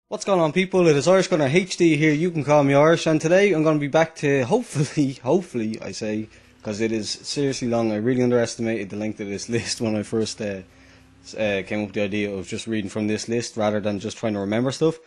What's going on, people? It is Irish Gunner HD here. You can call me Irish, and today I'm going to be back to hopefully I say, because it is seriously long. I really underestimated the length of this list when I first came up with the idea of just reading from this list rather than just trying to remember stuff.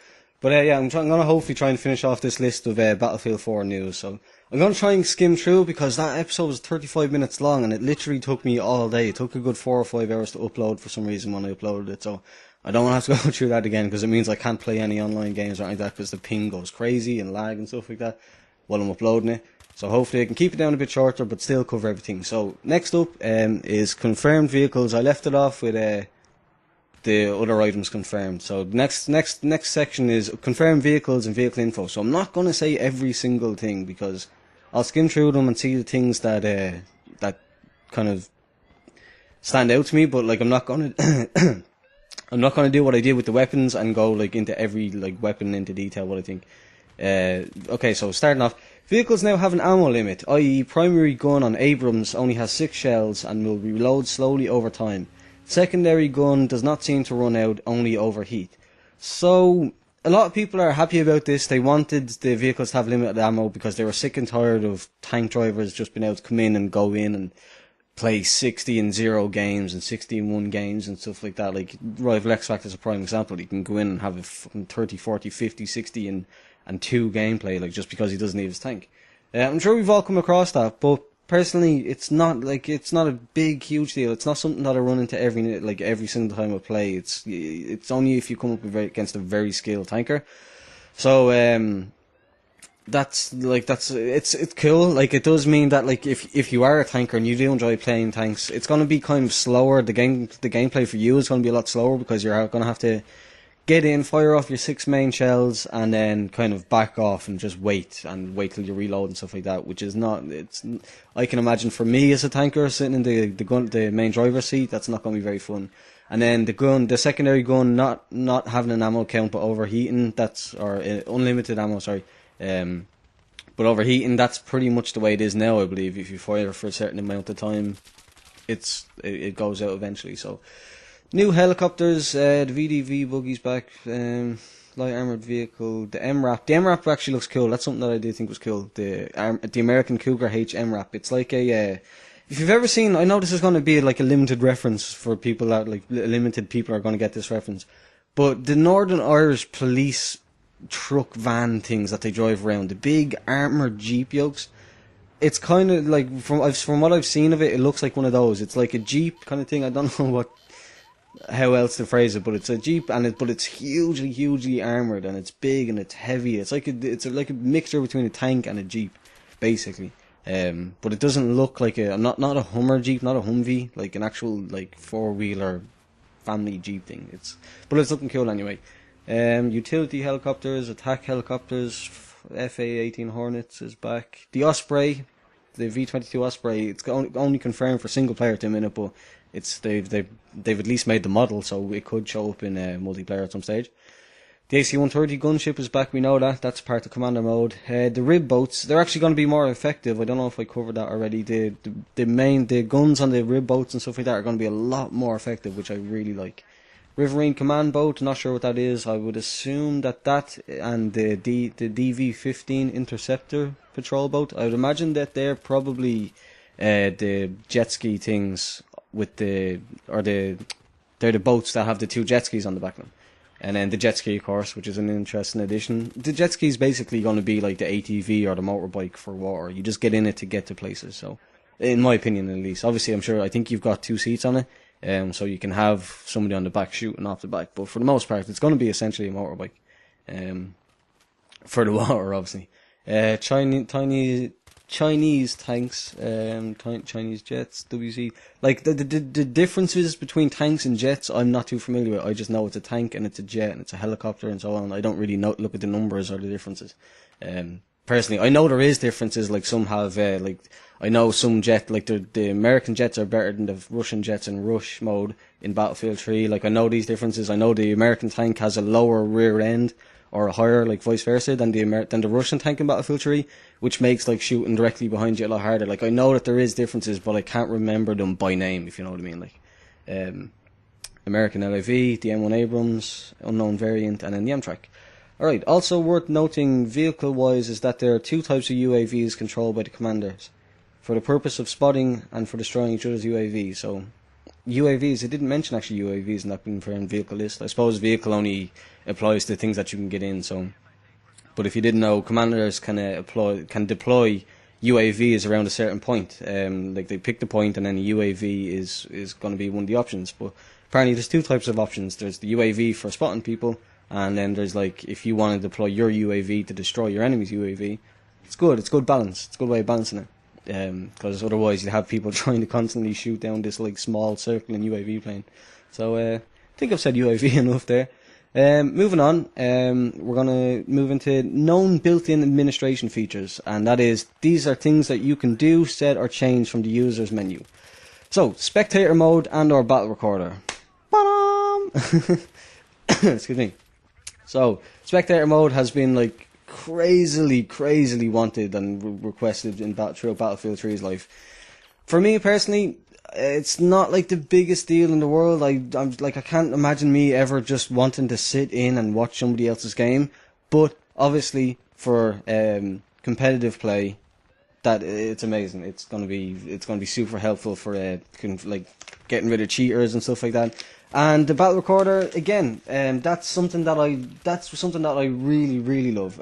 But yeah, I'm going to hopefully try and finish off this list of Battlefield 4 news. So I'm going to try and skim through because that episode was 35 minutes long and it literally took me all day. It took a good 4 or 5 hours to upload for some reason when I uploaded it. So I don't want to have to go through that again because it means I can't play any online games or anything like that because the ping goes crazy and lag and stuff like that while I'm uploading it. So hopefully I can keep it down a bit shorter but still cover everything. So next up is confirmed vehicles. I left it off with the other items confirmed. So next section is confirmed vehicles and vehicle info. So I'm not going to say every single thing because I'll skim through them and see the things that that kind of stand out to me. But like I'm not going to I'm not going to do what I did with the weapons and go like into every weapon into detail what I think. Okay, so starting off, vehicles now have an ammo limit, i.e. primary gun on Abrams only has 6 shells and will reload slowly over time. Secondary gun does not seem to run out, only overheat. So a lot of people are happy about this. They wanted the vehicles to have limited ammo because they were sick and tired of tank drivers just being able to come in and go in and play 60-0 games and 60-1 games and stuff like that. Like Rival X Factor is a prime example. He can go in and have a fucking 30, 40, 50, 60 and 2 gameplay just because he doesn't need his tank. I'm sure we've all come across that, but personally it's not a big huge deal. It's not something that I run into every single time I play. It's only if you come up against a very skilled tanker. So it's cool. Like it does mean that if you are a tanker and you do enjoy playing tanks, it's going to be kind of slower. The gameplay for you is going to be a lot slower because you're going to have to get in, fire off your 6 main shells, and then kind of back off and just wait till you reload and stuff like that. Which is not. I can imagine for me as a tanker sitting in the main driver's seat, that's not going to be very fun. And then the secondary gun not having an ammo count but overheating, unlimited ammo. Sorry. But overheating, that's pretty much the way it is now, I believe. If you fire for a certain amount of time, it goes out eventually. So, new helicopters, the VDV buggy's back, light armored vehicle, the MRAP. The MRAP actually looks cool. That's something that I do think was cool. The American Cougar H MRAP. It's like if you've ever seen, I know this is going to be like a limited reference for people that limited people are going to get this reference, but the Northern Irish police truck van things that they drive around, the big armoured Jeep yokes, it's kind of like from what I've seen of it, it looks like one of those. It's like a Jeep kind of thing. I don't know how else to phrase it, but it's a Jeep but it's hugely armoured and it's big and it's heavy. It's like a mixture between a tank and a Jeep, basically. But it doesn't look like not a Hummer Jeep, not a Humvee, like an actual 4-wheeler family Jeep thing. But it's looking cool anyway. Utility helicopters, attack helicopters, FA-18 Hornets is back. The Osprey, the V-22 Osprey, it's only confirmed for single player at the minute, but they've at least made the model, so it could show up in multiplayer at some stage. The AC-130 gunship is back, we know that. That's part of commander mode. The rib boats, they're actually going to be more effective. I don't know if I covered that already. The guns on the rib boats and stuff like that are going to be a lot more effective, which I really like. Riverine command boat, not sure what that is. I would assume that and the DV-15 interceptor patrol boat, I would imagine that they're probably the jet ski things they're the boats that have the 2 jet skis on the back of them. And then the jet ski, of course, which is an interesting addition. The jet ski is basically going to be like the ATV or the motorbike for water. You just get in it to get to places. So, in my opinion, at least. Obviously, I think you've got 2 seats on it. So you can have somebody on the back shooting off the back. But for the most part, it's going to be essentially a motorbike. For the water, obviously. Chinese tanks, Chinese jets, WC. Like, the differences between tanks and jets, I'm not too familiar with. I just know it's a tank and it's a jet and it's a helicopter and so on. I don't really look at the numbers or the differences. Personally, I know there is differences, like some have, I know some jet, like the American jets are better than the Russian jets in rush mode in Battlefield 3. Like, I know these differences. I know the American tank has a lower rear end or a higher, like vice versa, than the Russian tank in Battlefield 3, which makes like shooting directly behind you a lot harder. Like, I know that there is differences, but I can't remember them by name, if you know what I mean. Like, American LAV, the M1 Abrams, unknown variant, and then the Amtrak. Alright, also worth noting vehicle-wise is that there are two types of UAVs controlled by the commanders, for the purpose of spotting and for destroying each other's UAVs. So, UAVs, it didn't mention actually UAVs in that confirmed vehicle list. I suppose vehicle only applies to things that you can get in, so. But if you didn't know, commanders can deploy UAVs around a certain point. Like they pick the point and then a UAV is going to be one of the options. But apparently there's two types of options. There's the UAV for spotting people, and then there's like if you want to deploy your UAV to destroy your enemy's UAV. It's good balance. It's a good way of balancing it. Because otherwise you'd have people trying to constantly shoot down this like small circling UAV plane. So I think I've said UAV enough there. Moving on, we're going to move into known built-in administration features, and that is, these are things that you can do, set or change from the user's menu. So, spectator mode and or battle recorder. Excuse me. So, spectator mode has been like crazily wanted and requested throughout Battlefield 3's life. For me personally, it's not like the biggest deal in the world. I'm like, I can't imagine me ever just wanting to sit in and watch somebody else's game. But obviously, for competitive play, that it's amazing. It's gonna be super helpful for like getting rid of cheaters and stuff like that. And the battle recorder again, that's something that I really love.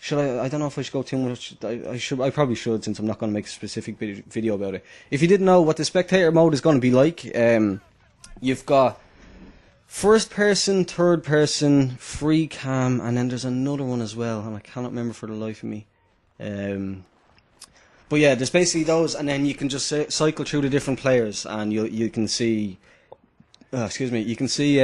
Should I don't know if I should go too much. I probably should, since I'm not going to make a specific video about it. If you didn't know what the spectator mode is going to be like, you've got first person, third person, free cam, and then there's another one as well, and I cannot remember for the life of me. But yeah, there's basically those, and then you can just cycle through the different players, and you can see. You can see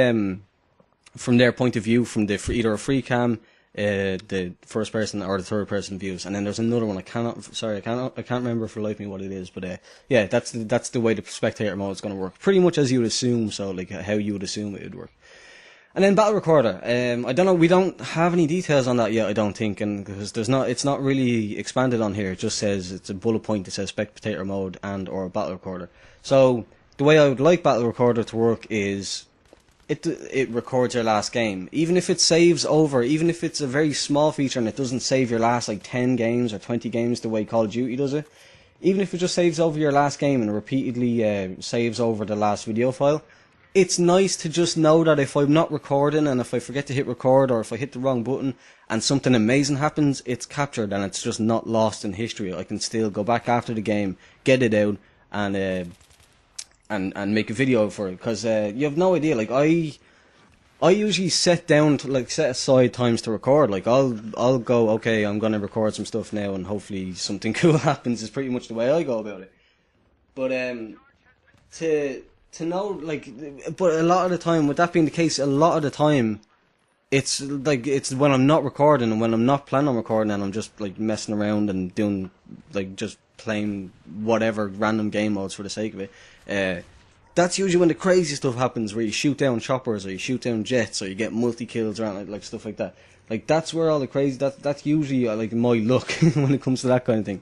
from their point of view, from either a free cam, the first person or the third person views, and then there's another one. I can't remember for the life of me what it is, but yeah, that's the way the spectator mode is going to work. Pretty much as you would assume, so like how you would assume it would work. And then battle recorder. I don't know. We don't have any details on that yet. I don't think, and because it's not really expanded on here. It just says it's a bullet point that says spectator mode and or battle recorder. So the way I would like battle recorder to work is it records your last game. Even if it saves over, even if it's a very small feature and it doesn't save your last like 10 games or 20 games the way Call of Duty does it, even if it just saves over your last game and repeatedly saves over the last video file, it's nice to just know that if I'm not recording and if I forget to hit record or if I hit the wrong button and something amazing happens, it's captured and it's just not lost in history. I can still go back after the game, get it out, and make a video for it, because you have no idea. Like I usually set aside times to record. Like I'll go, okay, I'm gonna record some stuff now, and hopefully something cool happens. Is pretty much the way I go about it. But to know, like, but a lot of the time, with that being the case, a lot of the time, it's when I'm not recording and when I'm not planning on recording and I'm just like messing around and doing like just playing whatever random game modes for the sake of it. That's usually when the crazy stuff happens, where you shoot down choppers or you shoot down jets or you get multi kills around, like stuff like that. Like that's where all the crazy that's usually like my luck when it comes to that kind of thing.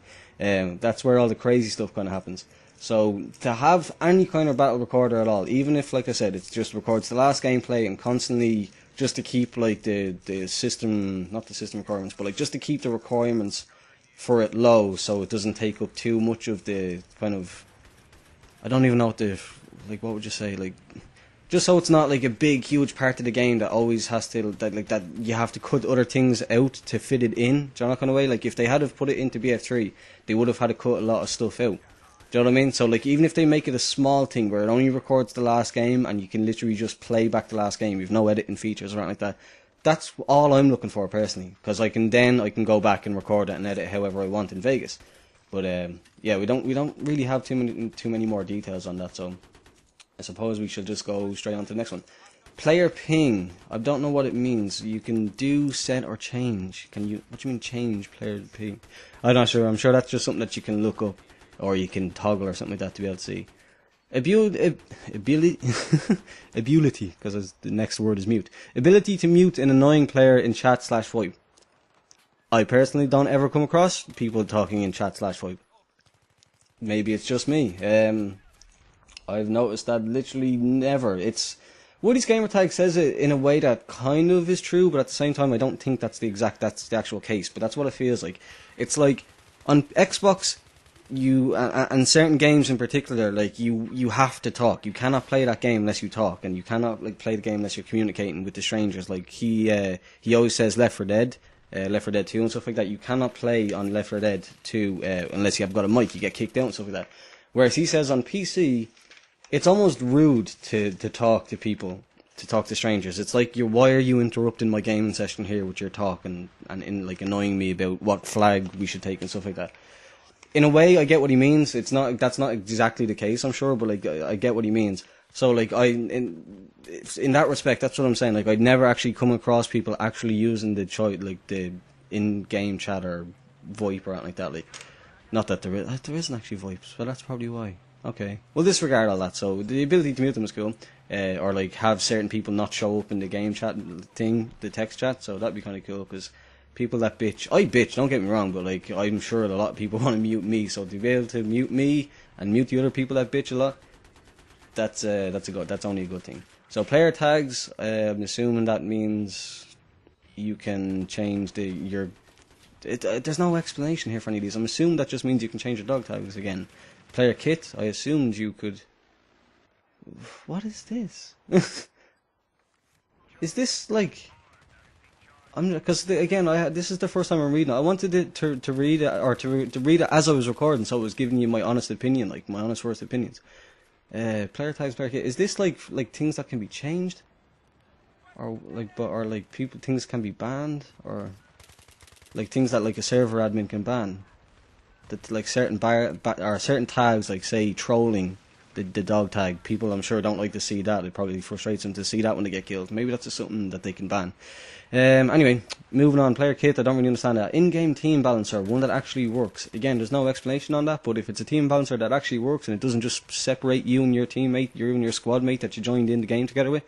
That's where all the crazy stuff kind of happens. So to have any kind of battle recorder at all, even if, like I said, it just records the last gameplay and constantly just to keep like the system, not the system requirements, but like just to keep the requirements for it low, so it doesn't take up too much of the kind of, I don't even know what what would you say, like, just so it's not like a big huge part of the game that always has to that you have to cut other things out to fit it in. Do you know that kind of way? Like if they had have put it into BF3, they would have had to cut a lot of stuff out. Do you know what I mean? So like even if they make it a small thing where it only records the last game and you can literally just play back the last game, you've no editing features or anything like that. That's all I'm looking for personally, because I can go back and record it and edit however I want in Vegas. But yeah, we don't really have too many more details on that. So I suppose we should just go straight on to the next one. Player ping. I don't know what it means. You can do, set, or change. What do you mean change player ping? I'm not sure. I'm sure that's just something that you can look up, or you can toggle or something like that to be able to see. Ability, because the next word is mute. Ability to mute an annoying player in chat/VoIP. I personally don't ever come across people talking in chat/VoIP. Maybe it's just me. I've noticed that literally never. It's Woody's gamertag says it in a way that kind of is true, but at the same time, I don't think that's the actual case. But that's what it feels like. It's like on Xbox, you and certain games in particular, like you have to talk. You cannot play that game unless you talk, and you cannot like play the game unless you're communicating with the strangers. Like he always says Left 4 Dead. Left 4 Dead 2 and stuff like that. You cannot play on Left 4 Dead 2 unless you have got a mic. You get kicked out and stuff like that. Whereas he says on PC, it's almost rude to talk to people, to talk to strangers. It's like, why are you interrupting my gaming session here with your talk and in like annoying me about what flag we should take and stuff like that. In a way, I get what he means. That's not exactly the case, I'm sure, but like I get what he means. So like in that respect, that's what I'm saying. Like I'd never actually come across people actually using the in-game chat or VoIP or anything like that. Like, not that there isn't actually VoIPs, but that's probably why. Okay. Well, disregard all that. So the ability to mute them is cool, or like have certain people not show up in the game chat thing, the text chat. So that'd be kind of cool because people that bitch, I bitch. Don't get me wrong, but like I'm sure a lot of people want to mute me. So to be able to mute me and mute the other people that bitch a lot, that's only a good thing. So player tags, I'm assuming that means you can change there's no explanation here for any of these. I'm assuming that just means you can change your dog tags again. Player kit, I assumed you could... What is this? Is this like... Because again, this is the first time I'm reading it. I wanted it to read it, or to read it as I was recording, so it was giving you my honest opinion, like my honest first opinions. Player tags, player kit. Is this like things that can be changed, or like things can be banned, or like things that like a server admin can ban? That like certain or certain tags, like say trolling, the dog tag. People I'm sure don't like to see that. It probably frustrates them to see that when they get killed. Maybe that's just something that they can ban. Anyway, moving on. Player kit, I don't really understand that. In-game team balancer, one that actually works. Again, there's no explanation on that, but if it's a team balancer that actually works and it doesn't just separate you and your teammate, you and your squad mate that you joined in the game together with,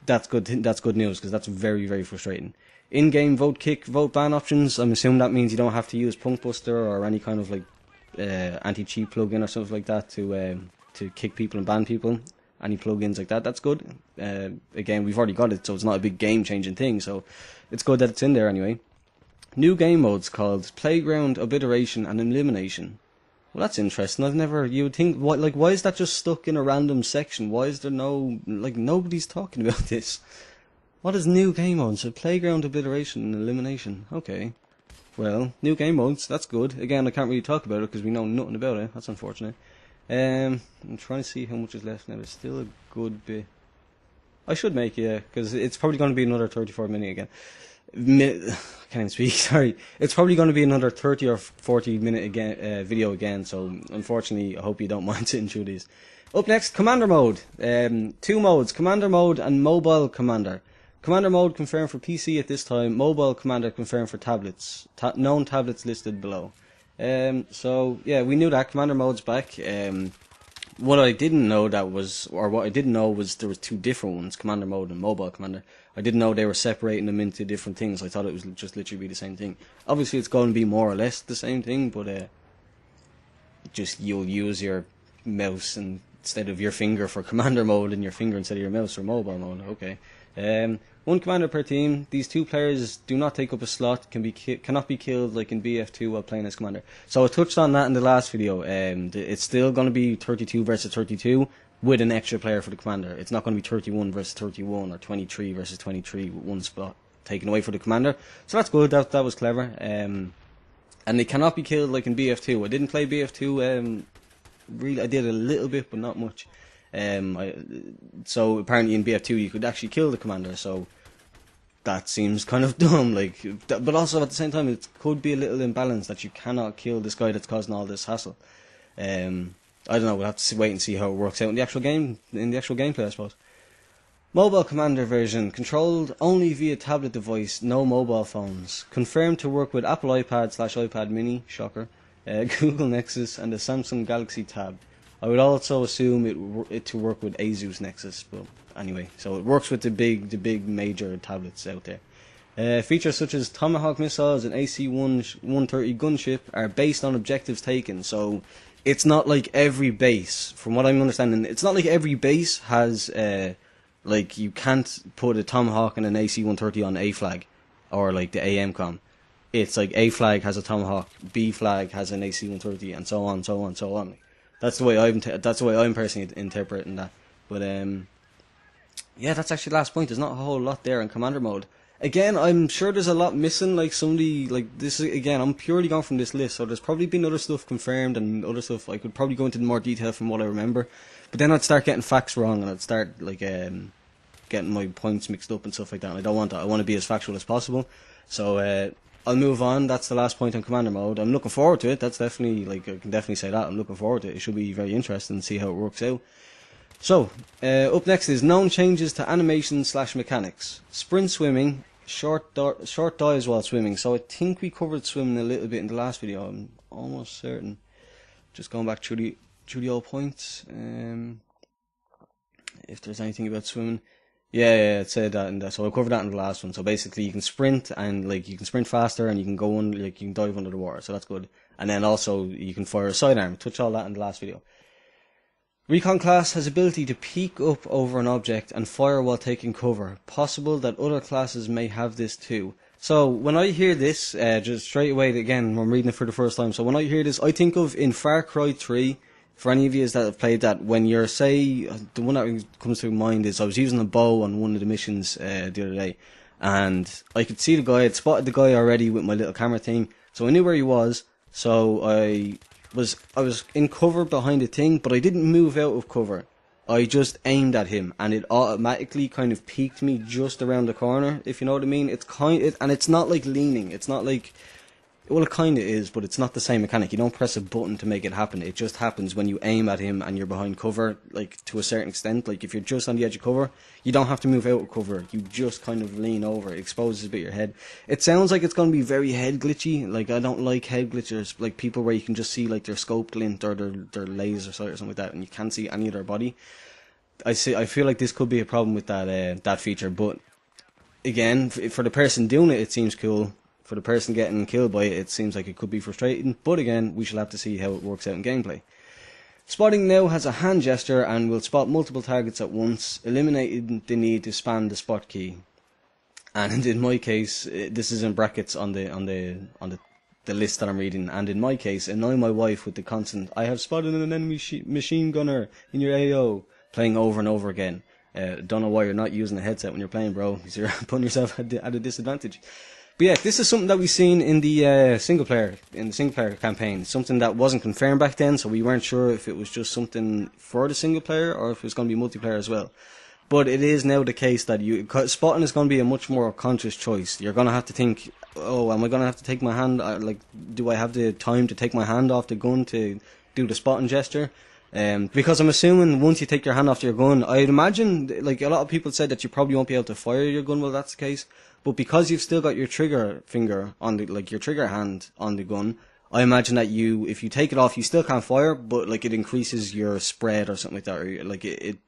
that's good news, because that's very, very frustrating. In-game vote kick, vote ban options, I'm assuming that means you don't have to use Punk Buster or any kind of like anti-cheat plugin or something like that to kick people and ban people. Any plugins like that, that's good. Again, we've already got it, so it's not a big game-changing thing, so it's good that it's in there anyway. New game modes called Playground, Obliteration and Elimination. Well, that's interesting. You would think, why is that just stuck in a random section? Why is there nobody's talking about this? What is new game modes? So Playground, Obliteration and Elimination. Okay. Well, new game modes, that's good. Again, I can't really talk about it because we know nothing about it. That's unfortunate. I'm trying to see how much is left now. There's still a good bit. I should make, because it's probably going to be another 34 minute again. I can't even speak, sorry. It's probably going to be another 30 or 40 minute video again, so unfortunately I hope you don't mind sitting through these. Up next, Commander Mode. Two modes, Commander Mode and Mobile Commander. Commander Mode confirmed for PC at this time, Mobile Commander confirmed for tablets. Known tablets listed below. So yeah, we knew that Commander Mode's back. What I didn't know was there was two different ones, Commander Mode and Mobile Commander. I didn't know they were separating them into different things. I thought it was just literally be the same thing. Obviously, it's going to be more or less the same thing, but just you'll use your mouse instead of your finger for Commander Mode and your finger instead of your mouse for Mobile Mode. Okay. One commander per team. These two players do not take up a slot. Cannot be killed like in BF2 while playing as commander. So I touched on that in the last video. It's still going to be 32 versus 32 with an extra player for the commander. It's not going to be 31 versus 31 or 23 versus 23 with one spot taken away for the commander. So that's good. That was clever. And they cannot be killed like in BF2. I didn't play BF2. Really, I did a little bit, but not much. So apparently in BF2 you could actually kill the commander. So that seems kind of dumb, but also at the same time it could be a little imbalance that you cannot kill this guy that's causing all this hassle. I don't know, we'll have to wait and see how it works out in the actual gameplay, I suppose. Mobile Commander version, controlled only via tablet device, no mobile phones. Confirmed to work with Apple iPad/iPad mini, shocker, Google Nexus and the Samsung Galaxy Tab. I would also assume it to work with Asus Nexus, but anyway, so it works with the big major tablets out there. Features such as Tomahawk missiles and AC-130 gunship are based on objectives taken. So it's not like every base, from what I'm understanding, it's not like every base has, like, you can't put a Tomahawk and an AC-130 on A flag, or like the AM com. It's like A flag has a Tomahawk, B flag has an AC-130, and so on, so on, so on. That's the way I'm personally interpreting that. But yeah, that's actually the last point. There's not a whole lot there in Commander mode. Again, I'm sure there's a lot missing. Like somebody, like this again, I'm purely going from this list, so there's probably been other stuff confirmed and other stuff. I could probably go into more detail from what I remember, but then I'd start getting facts wrong and I'd start like getting my points mixed up and stuff like that. And I don't want that. I want to be as factual as possible. So I'll move on. That's the last point on Commander mode. I'm looking forward to it. That's definitely, like, I can definitely say that. I'm looking forward to it. It should be very interesting to see how it works out. So, up next is known changes to animation / mechanics. Sprint swimming, short dives while swimming. So I think we covered swimming a little bit in the last video. I'm almost certain. Just going back through the old points. If there's anything about swimming. Yeah, it said that in that. So I covered that in the last one. So basically, you can sprint and like you can sprint faster, and you can go under, like you can dive under the water. So that's good. And then also you can fire a sidearm. Touch all that in the last video. Recon class has ability to peek up over an object and fire while taking cover. Possible that other classes may have this too. So when I hear this, just straight away again, I'm reading it for the first time. So when I hear this, I think of in Far Cry 3. For any of you that have played that, when you're, say, the one that comes to mind is I was using a bow on one of the missions the other day, and I could see the guy, I'd spotted the guy already with my little camera thing, so I knew where he was, so I was in cover behind a thing, but I didn't move out of cover. I just aimed at him, and it automatically kind of peeked me just around the corner, if you know what I mean. It's and it's not like leaning, it's not like... Well, it kind of is, but it's not the same mechanic. You don't press a button to make it happen. It just happens when you aim at him and you're behind cover, like, to a certain extent. Like, if you're just on the edge of cover, you don't have to move out of cover. You just kind of lean over. It exposes a bit your head. It sounds like it's going to be very head glitchy. Like, I don't like head glitchers. Like, people where you can just see, like, their scope glint or their laser sight or something like that, and you can't see any of their body. I feel like this could be a problem with that feature, but, again, for the person doing it, it seems cool. For the person getting killed by it, it seems like it could be frustrating, but again, we shall have to see how it works out in gameplay. Spotting now has a hand gesture and will spot multiple targets at once, eliminating the need to spam the spot key. And in my case, this is in brackets on the list that I'm reading, and in my case, annoy my wife with the constant, "I have spotted an enemy machine gunner in your AO," playing over and over again. Don't know why you're not using a headset when you're playing, bro, because you're putting yourself at a disadvantage. But yeah, this is something that we've seen in the single player campaign. Something that wasn't confirmed back then, so we weren't sure if it was just something for the single player or if it was going to be multiplayer as well. But it is now the case that spotting is going to be a much more conscious choice. You're going to have to think, oh, am I going to have to take my hand, do I have the time to take my hand off the gun to do the spotting gesture? Because I'm assuming once you take your hand off your gun, I'd imagine, like a lot of people said that you probably won't be able to fire your gun while that's the case. But because you've still got your trigger finger on your trigger hand on the gun, I imagine that if you take it off, you still can't fire, but like it increases your spread or something like that, or like it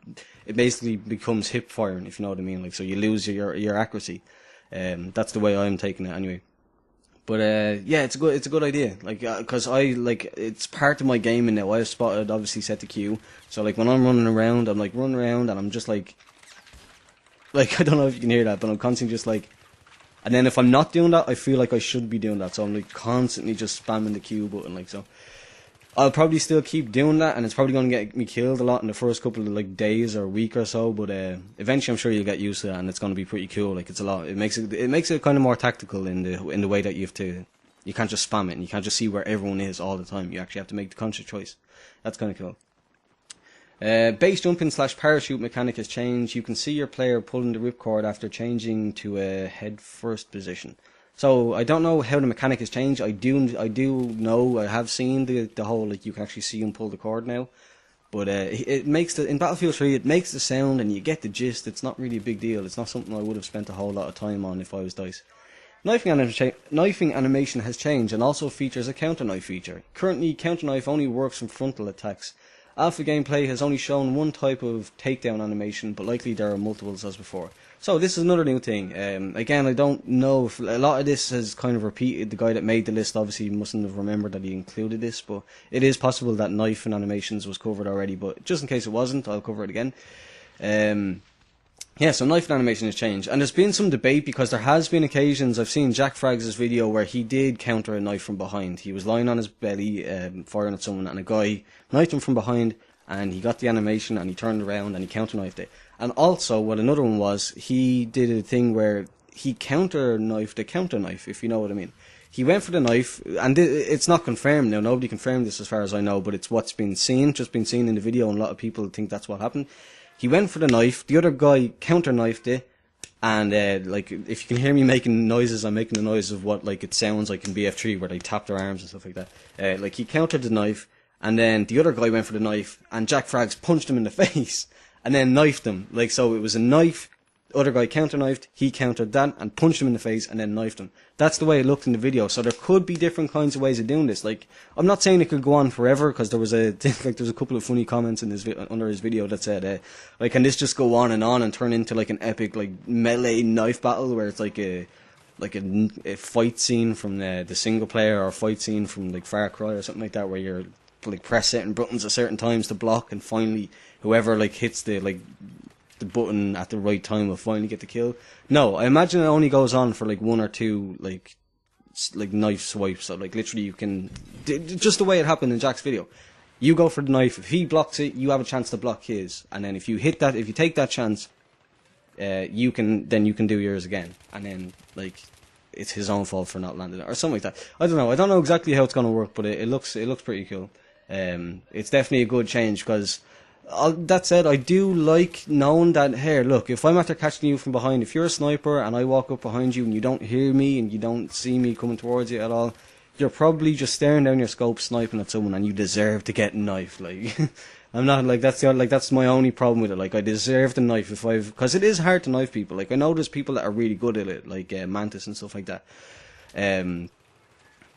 basically becomes hip firing, if you know what I mean. Like, so you lose your accuracy. That's the way I'm taking it anyway. But yeah, it's a good idea. Like, because it's part of my gaming now. I've spotted, obviously set to Q. So like when I'm running around, I'm like running around and I'm just like I don't know if you can hear that, but I'm constantly just like. And then if I'm not doing that, I feel like I should be doing that. So I'm like constantly just spamming the Q button, like so. I'll probably still keep doing that, and it's probably going to get me killed a lot in the first couple of like days or week or so. But eventually, I'm sure you'll get used to that, and it's going to be pretty cool. Like it's a lot. It makes it kind of more tactical in the way that you can't just spam it, and you can't just see where everyone is all the time. You actually have to make the conscious choice. That's kind of cool. Base jumping / parachute mechanic has changed. You can see your player pulling the ripcord after changing to a head first position. So I don't know how the mechanic has changed. I do know, I have seen the whole, like, you can actually see him pull the cord now. But it makes in Battlefield 3 it makes the sound and you get the gist. It's not really a big deal. It's not something I would have spent a whole lot of time on if I was DICE. Knifing animation has changed and also features a counter knife feature. Currently, counter knife only works from frontal attacks, Alpha gameplay has only shown one type of takedown animation, but likely there are multiples as before. So this is another new thing. Again, I don't know if a lot of this has kind of repeated. The guy that made the list obviously mustn't have remembered that he included this, but it is possible that knife and animations was covered already, but just in case it wasn't, I'll cover it again. Yeah, so knife and animation has changed, and there's been some debate because there has been occasions, I've seen Jack Frags' video where he did counter a knife from behind. He was lying on his belly, firing at someone, and a guy knifed him from behind, and he got the animation, and he turned around, and he counter-knifed it. And also, what another one was, he did a thing where he counter-knifed a counter-knife, if you know what I mean. He went for the knife, and it's not confirmed now, nobody confirmed this as far as I know, but it's what's been seen, just been seen in the video, and a lot of people think that's what happened. He went for the knife, the other guy counter-knifed it, and like, if you can hear me making noises, I'm making the noise of what like it sounds like in BF3 where they tap their arms and stuff like that. Like, he countered the knife, and then the other guy went for the knife, and Jack Frags punched him in the face, and then knifed him. Like, so it was a knife, the other guy counter-knifed, he countered that, and punched him in the face, and then knifed him. That's the way it looked in the video, so there could be different kinds of ways of doing this. Like, I'm not saying it could go on forever, because there was a couple of funny comments in under his video that said, like, can this just go on and turn into, like, an epic, like, melee knife battle, where it's like a fight scene from the single player, or a fight scene from, like, Far Cry or something like that, where you're, like, press certain buttons at certain times to block, and finally, whoever, like, hits the button at the right time will finally get the kill. No, I imagine it only goes on for like one or two like knife swipes. So like literally you can, just the way it happened in Jack's video. You go for the knife, if he blocks it, you have a chance to block his, and then if you hit that, if you take that chance, you can do yours again, and then like it's his own fault for not landing it or something like that. I don't know exactly how it's gonna work, but it looks pretty cool. It's definitely a good change, because that said, I do like knowing that, here, look, if I'm after catching you from behind, if you're a sniper and I walk up behind you and you don't hear me and you don't see me coming towards you at all, you're probably just staring down your scope sniping at someone, and you deserve to get knifed. Like, I'm not, like, that's my only problem with it. Like, I deserve the knife because it is hard to knife people. Like, I know there's people that are really good at it, like Mantis and stuff like that.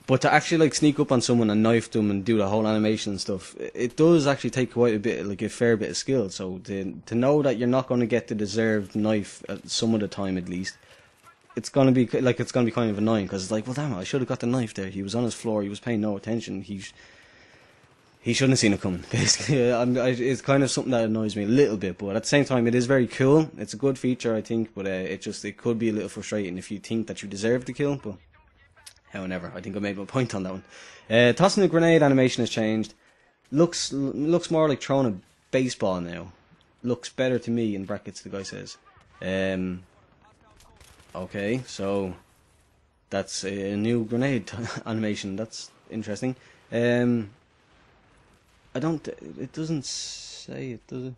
But to actually like sneak up on someone and knife them and do the whole animation and stuff, it does actually take quite a bit, like a fair bit of skill. So to know that you're not going to get the deserved knife at some of the time, at least, it's going to be kind of annoying, because it's like, well, damn it, I should have got the knife there. He was on his floor, he was paying no attention. He shouldn't have seen it coming. Basically, it's kind of something that annoys me a little bit, but at the same time, it is very cool. It's a good feature, I think, but it could be a little frustrating if you think that you deserve the kill, but. However, I think I made my point on that one. Tossing a grenade animation has changed. Looks more like throwing a baseball now. Looks better to me, in brackets, the guy says. Okay, so that's a new grenade animation. That's interesting. It doesn't say it, does it?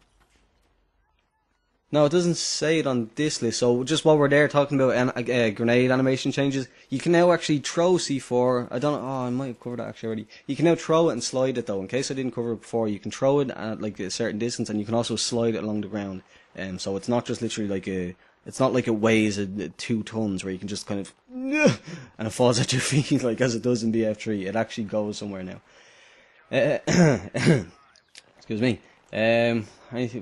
No, it doesn't say it on this list. So just while we're there talking about grenade animation changes, you can now actually throw C4. I might have covered that actually already. You can now throw it and slide it though. In case I didn't cover it before, you can throw it at like a certain distance, and you can also slide it along the ground. So it's not just literally like it's not like it weighs 2 tons where you can just kind of and it falls at your feet like as it does in BF3. It actually goes somewhere now. Excuse me.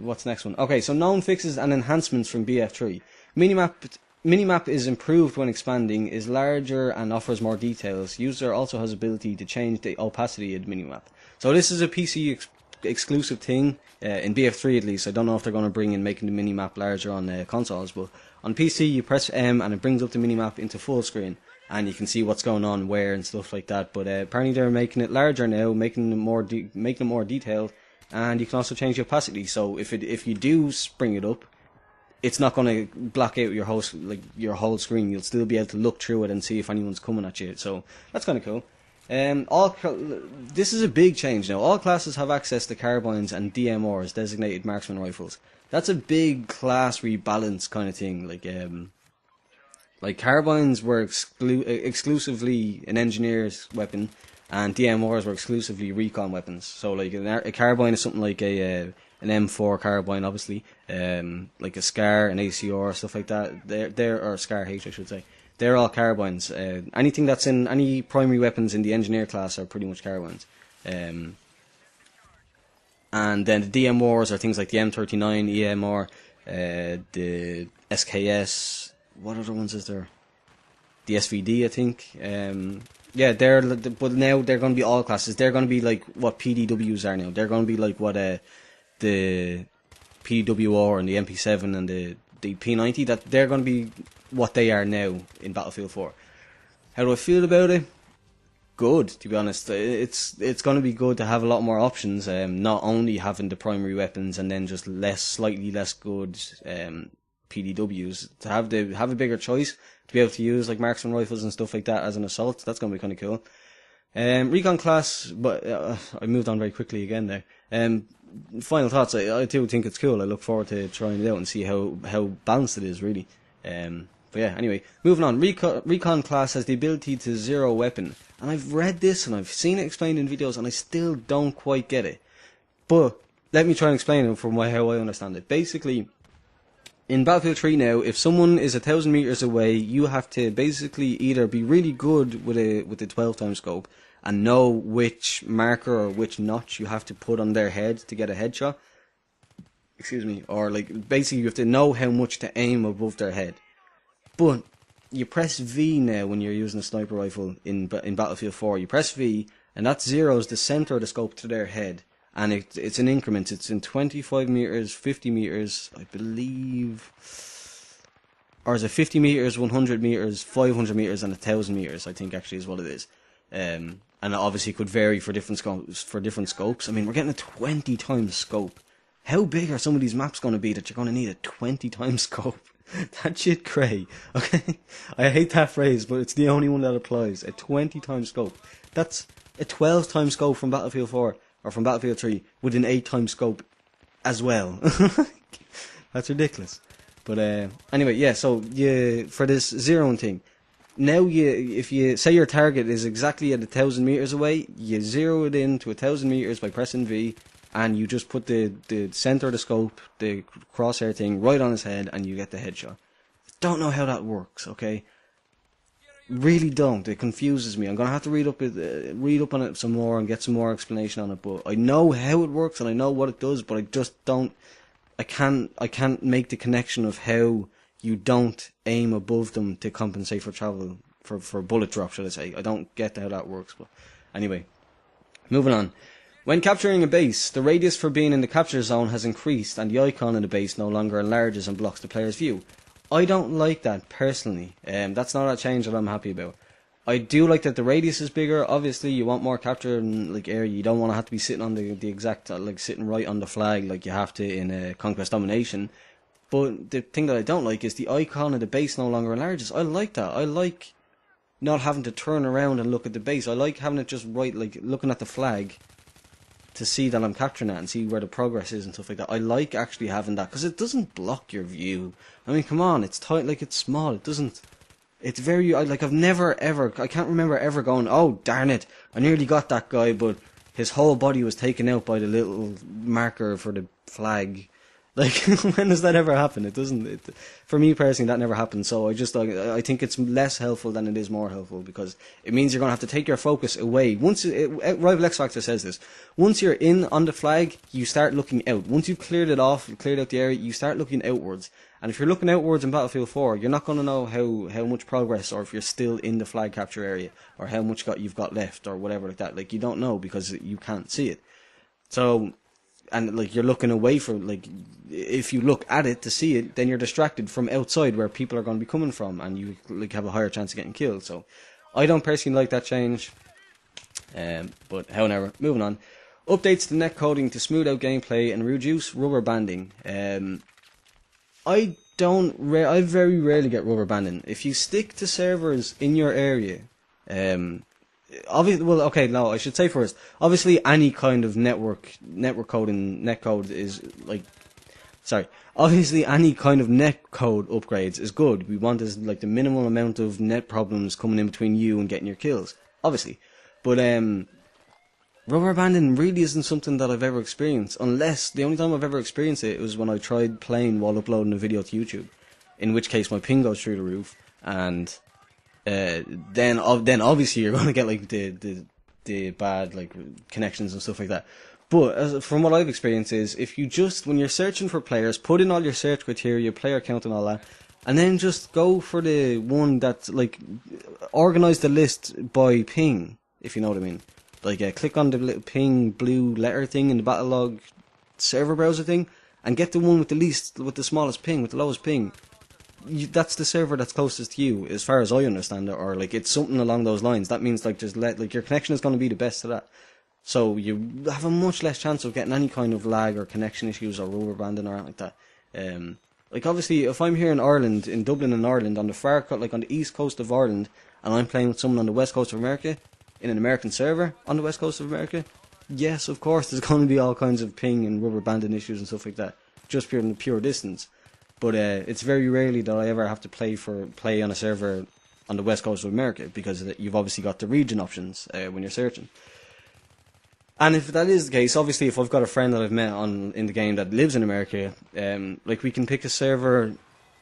What's the next one? Okay, so known fixes and enhancements from BF3. Minimap is improved when expanding, is larger and offers more details. User also has ability to change the opacity of the minimap. So this is a PC exclusive thing, in BF3 at least. I don't know if they're going to bring in making the minimap larger on consoles, but on PC you press M and it brings up the minimap into full screen, and you can see what's going on where and stuff like that. But apparently they're making it larger now, making it more detailed. And you can also change the opacity. So if you do spring it up, it's not going to block out your whole screen. You'll still be able to look through it and see if anyone's coming at you. So that's kind of cool. This is a big change now. All classes have access to carbines and DMRs, designated marksman rifles. That's a big class rebalance kind of thing. Like carbines were exclusively an engineer's weapon, and DMRs were exclusively recon weapons. So like a carbine is something like an M4 carbine, obviously, like a SCAR, an ACR, stuff like that. Or SCAR H, I should say. They're all carbines. Anything that's in any primary weapons in the engineer class are pretty much carbines. And then the DMRs are things like the M39 EMR, the SKS. What other ones is there? The SVD, I think. Yeah, but now they're going to be all classes. They're going to be like what PDWs are now. They're going to be like what the PWR and the MP7 and the P90. That they're going to be what they are now in Battlefield 4. How do I feel about it? Good, to be honest. It's going to be good to have a lot more options. Not only having the primary weapons and then just slightly less good PDWs. To have a bigger choice, to be able to use like marksman rifles and stuff like that as an assault. That's going to be kind of cool. Recon class, but I moved on very quickly again there. Final thoughts. I do think it's cool. I look forward to trying it out and see how balanced it is, really. But yeah, anyway, moving on. Recon class has the ability to zero weapon. And I've read this and I've seen it explained in videos and I still don't quite get it. But let me try and explain it from how I understand it. Basically, in Battlefield 3 now, if someone is 1,000 meters away, you have to basically either be really good with a 12 times scope and know which marker or which notch you have to put on their head to get a headshot. Excuse me. Or like basically you have to know how much to aim above their head. But you press V now when you're using a sniper rifle in Battlefield 4. You press V and that zeroes the center of the scope to their head. And it's in increments. It's in 25 meters, 50 meters, I believe. Or is it 50 meters, 100 meters, 500 meters, and 1,000 meters? I think actually is what it is. And it obviously could vary for different scopes. I mean, we're getting a 20 times scope. How big are some of these maps going to be that you're going to need a 20 times scope? That shit cray. Okay, I hate that phrase, but it's the only one that applies. A 20 times scope. That's a 12 times scope from Battlefield 4. Or from Battlefield 3 with an 8 times scope as well. That's ridiculous. But anyway, yeah, so for this zeroing thing, now if you say your target is exactly at 1,000 meters away, you zero it in to 1,000 meters by pressing V, and you just put the center of the scope, the crosshair thing, right on his head, and you get the headshot. Don't know how that works, okay? Really don't. It confuses me. I'm gonna have to read up on it some more and get some more explanation on it. But I know how it works and I know what it does, but I just don't. I can't make the connection of how you don't aim above them to compensate for travel for bullet drop, should I say? I don't get how that works. But anyway, moving on. When capturing a base, the radius for being in the capture zone has increased, and the icon in the base no longer enlarges and blocks the player's view. I don't like that personally. That's not a change that I'm happy about. I do like that the radius is bigger. Obviously, you want more capture in like area. You don't want to have to be sitting on the exact like sitting right on the flag like you have to in Conquest Domination. But the thing that I don't like is the icon of the base no longer enlarges. I like that. I like not having to turn around and look at the base. I like having it just right, like looking at the flag to see that I'm capturing that and see where the progress is and stuff like that. I like actually having that because it doesn't block your view. I mean, come on, it's tight, like it's small. It doesn't. It's very like I've never ever. I can't remember ever going, oh darn it, I nearly got that guy, but his whole body was taken out by the little marker for the flag. Like, when does that ever happen? It doesn't. For me personally, that never happens. So I think it's less helpful than it is more helpful because it means you're going to have to take your focus away. Rival X Factor says this. Once you're in on the flag, you start looking out. Once you've cleared it off, cleared out the area, you start looking outwards. And if you're looking outwards in Battlefield 4, you're not going to know how much progress, or if you're still in the flag capture area, or how much you've got left, or whatever like that. Like, you don't know because you can't see it. So. And like you're looking away from, like, if you look at it to see it, then you're distracted from outside where people are going to be coming from, and you like have a higher chance of getting killed. So I don't personally like that change. But however, moving on. Updates to net coding to smooth out gameplay and reduce rubber banding. I very rarely get rubber banding. If you stick to servers in your area, obviously, well, okay, no, I should say first, obviously any kind of network coding, netcode is like, sorry, obviously any kind of netcode upgrades is good. We want is like the minimal amount of net problems coming in between you and getting your kills, obviously. But rubber banding really isn't something that I've ever experienced, unless the only time I've ever experienced it was when I tried playing while uploading a video to YouTube, in which case my ping goes through the roof, and then obviously you're going to get like the bad like connections and stuff like that. But from what I've experienced is, if you just, when you're searching for players, put in all your search criteria, player count and all that, and then just go for the one that's, like, organise the list by ping, if you know what I mean. Like, click on the little ping blue letter thing in the battle log server browser thing, and get the one with the smallest ping, with the lowest ping. That's the server that's closest to you, as far as I understand it, or, like, it's something along those lines. That means, like, your connection is going to be the best to that. So you have a much less chance of getting any kind of lag or connection issues or rubber banding or anything like that. Like, obviously, if I'm here in Ireland, in Dublin in Ireland, on the east coast of Ireland, and I'm playing with someone on the west coast of America, in an American server on the west coast of America, yes, of course, there's going to be all kinds of ping and rubber banding issues and stuff like that, just pure distance. But it's very rarely that I ever have to play on a server on the west coast of America, because you've obviously got the region options when you're searching. And if that is the case, obviously, if I've got a friend that I've met in the game that lives in America, like, we can pick a server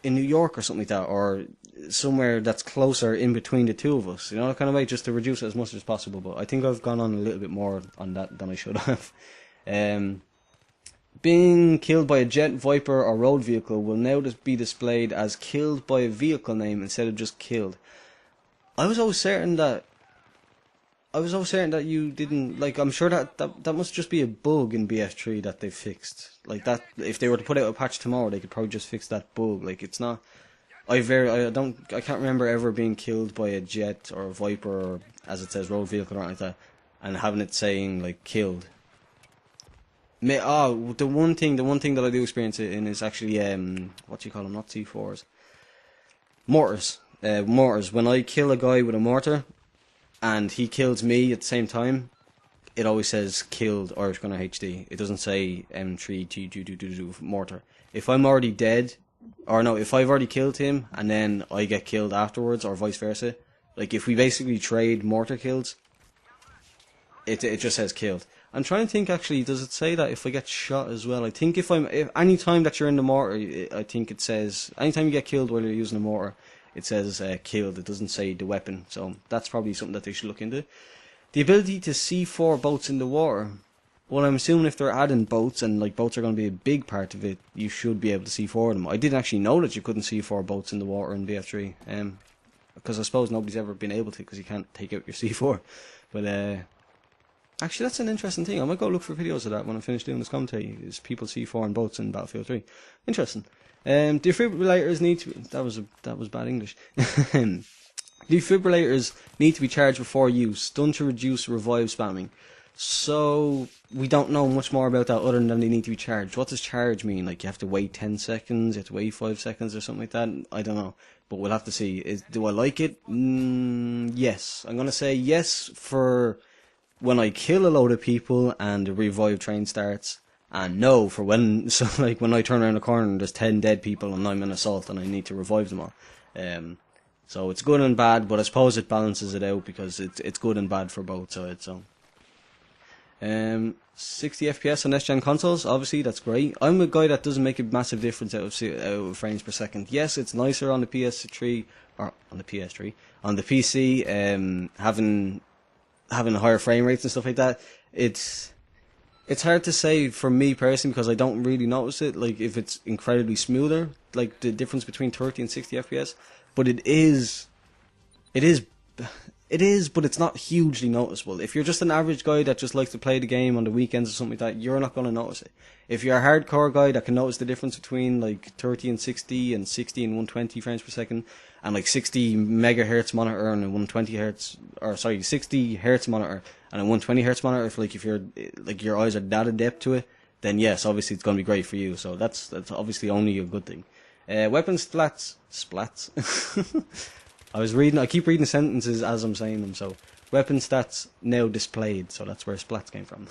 in New York or something like that, or somewhere that's closer in between the two of us, you know, that kind of way, just to reduce it as much as possible. But I think I've gone on a little bit more on that than I should have. Being killed by a jet, viper, or road vehicle will now just be displayed as killed by a vehicle name instead of just killed. I was always certain that you didn't, like, I'm sure that must just be a bug in BF3 that they fixed. Like, that, if they were to put out a patch tomorrow, they could probably just fix that bug. Like, it's not, I can't remember ever being killed by a jet or a viper, or, as it says, road vehicle or anything like that, and having it saying, like, killed. The one thing that I do experience it in is actually, what do you call them, not C4s? Mortars. Mortars. When I kill a guy with a mortar, and he kills me at the same time, it always says killed Irish Gunner HD. It doesn't say M3 mortar. If I'm already dead, or no, if I've already killed him and then I get killed afterwards, or vice versa, like, if we basically trade mortar kills, it just says killed. I'm trying to think, actually, does it say that if I get shot as well? I think if any time that you're in the mortar, I think it says, anytime you get killed while you're using a mortar, it says killed. It doesn't say the weapon, so that's probably something that they should look into. The ability to C4 boats in the water. Well, I'm assuming if they're adding boats, and, like, boats are going to be a big part of it, you should be able to C4 them. I didn't actually know that you couldn't C4 boats in the water in BF3, because I suppose nobody's ever been able to, because you can't take out your C4. But actually, that's an interesting thing. I might go look for videos of that when I finish doing this commentary. Is people C4 and boats in Battlefield 3? Interesting. Defibrillators need to... That was bad English. Defibrillators need to be charged before use, done to reduce revive spamming. So, we don't know much more about that other than they need to be charged. What does charge mean? Like, you have to wait 10 seconds, you have to wait 5 seconds or something like that? I don't know. But we'll have to see. Do I like it? Yes. I'm going to say yes for when I kill a load of people and the revive train starts. And no for when, so, like, when I turn around the corner and there's 10 dead people and I'm in assault and I need to revive them all. So it's good and bad, but I suppose it balances it out, because it's good and bad for both sides. So 60 FPS on next-gen consoles, obviously, that's great. I'm a guy that doesn't make a massive difference out of frames per second. Yes, it's nicer on the PS3, or on the PS3, on the PC, having higher frame rates and stuff like that. It's hard to say for me personally, because I don't really notice it, like, if it's incredibly smoother, like the difference between 30 and 60 FPS. But it is, but it's not hugely noticeable. If you're just an average guy that just likes to play the game on the weekends or something like that, you're not going to notice it. If you're a hardcore guy that can notice the difference between, like, 30 and 60 and 60 and 120 frames per second, and, like, 60 megahertz monitor and a 120 hertz, or sorry, 60 hertz monitor and a 120 hertz monitor, if you're, like, your eyes are that adept to it, then yes, obviously it's going to be great for you. So that's obviously only a good thing. Weapon splats. I keep reading sentences as I'm saying them, so weapon stats now displayed, so that's where splats came from.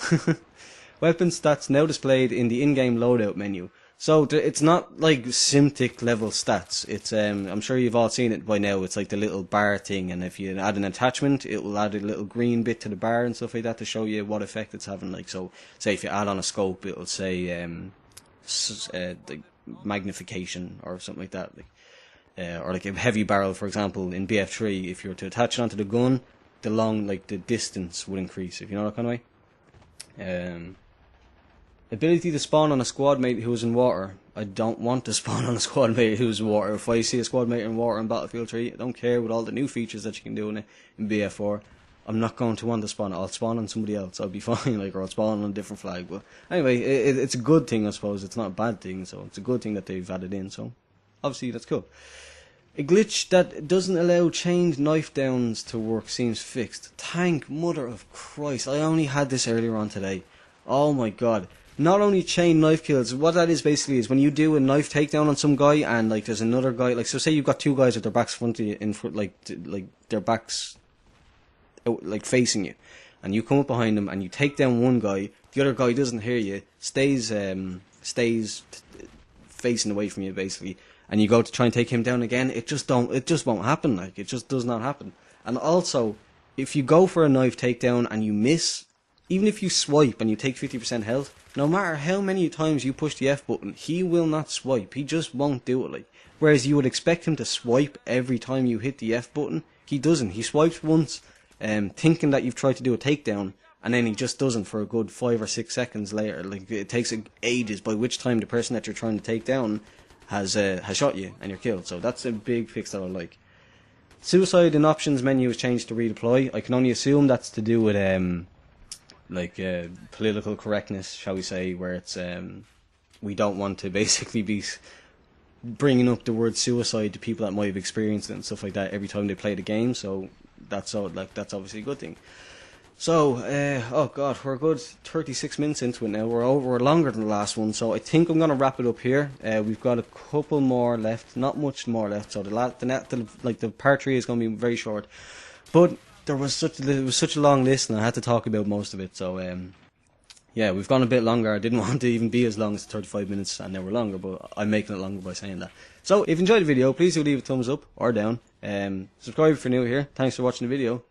Weapon stats now displayed in the in-game loadout menu. So it's not like Simtic level stats. It's I'm sure you've all seen it by now. It's like the little bar thing, and if you add an attachment, it will add a little green bit to the bar and stuff like that to show you what effect it's having. Like, so, say if you add on a scope, it will say the magnification or something like that. Like, or like a heavy barrel, for example, in BF3, if you were to attach it onto the gun, the distance would increase, if you know that kind of way. Ability to spawn on a squad mate who is in water. I don't want to spawn on a squad mate who's in water. If I see a squad mate in water in Battlefield 3, I don't care with all the new features that you can do in BF4. I'm not going to want to spawn. I'll spawn on somebody else. I'll be fine, like, or I'll spawn on a different flag. But anyway, it's a good thing, I suppose. It's not a bad thing, so it's a good thing that they've added in. So obviously that's cool. A glitch that doesn't allow chained knife downs to work seems fixed. Thank mother of Christ! I only had this earlier on today. Oh my god! Not only chain knife kills. What that is basically is when you do a knife takedown on some guy and like there's another guy, like so say you've got two guys with their backs front of you, in front, like their backs like facing you, and you come up behind them and you take down one guy, the other guy doesn't hear you, stays facing away from you basically, and you go to try and take him down again, it just won't happen. Like, it just does not happen. And also, if you go for a knife takedown and you miss, even if you swipe and you take 50% health, no matter how many times you push the F button, he will not swipe. He just won't do it. Like, whereas you would expect him to swipe every time you hit the F button, he doesn't. He swipes once, thinking that you've tried to do a takedown, and then he just doesn't for a good 5 or 6 seconds later. Like, it takes ages, by which time the person that you're trying to take down has shot you and you're killed. So that's a big fix that I like. Suicide in options menu is changed to redeploy. I can only assume that's to do with political correctness, shall we say, where it's we don't want to basically be bringing up the word suicide to people that might have experienced it and stuff like that every time they play the game. So that's obviously a good thing. So oh god, we're a good 36 minutes into it now. We're longer than the last one, so I think I'm gonna wrap it up here. We've got a couple more left, not much more left. So the part 3 is gonna be very short, but it was such a long list, and I had to talk about most of it. So yeah, we've gone a bit longer. I didn't want to even be as long as 35 minutes, and now we're longer, but I'm making it longer by saying that. So if you enjoyed the video, please do leave a thumbs up or down. Subscribe if you're new here. Thanks for watching the video.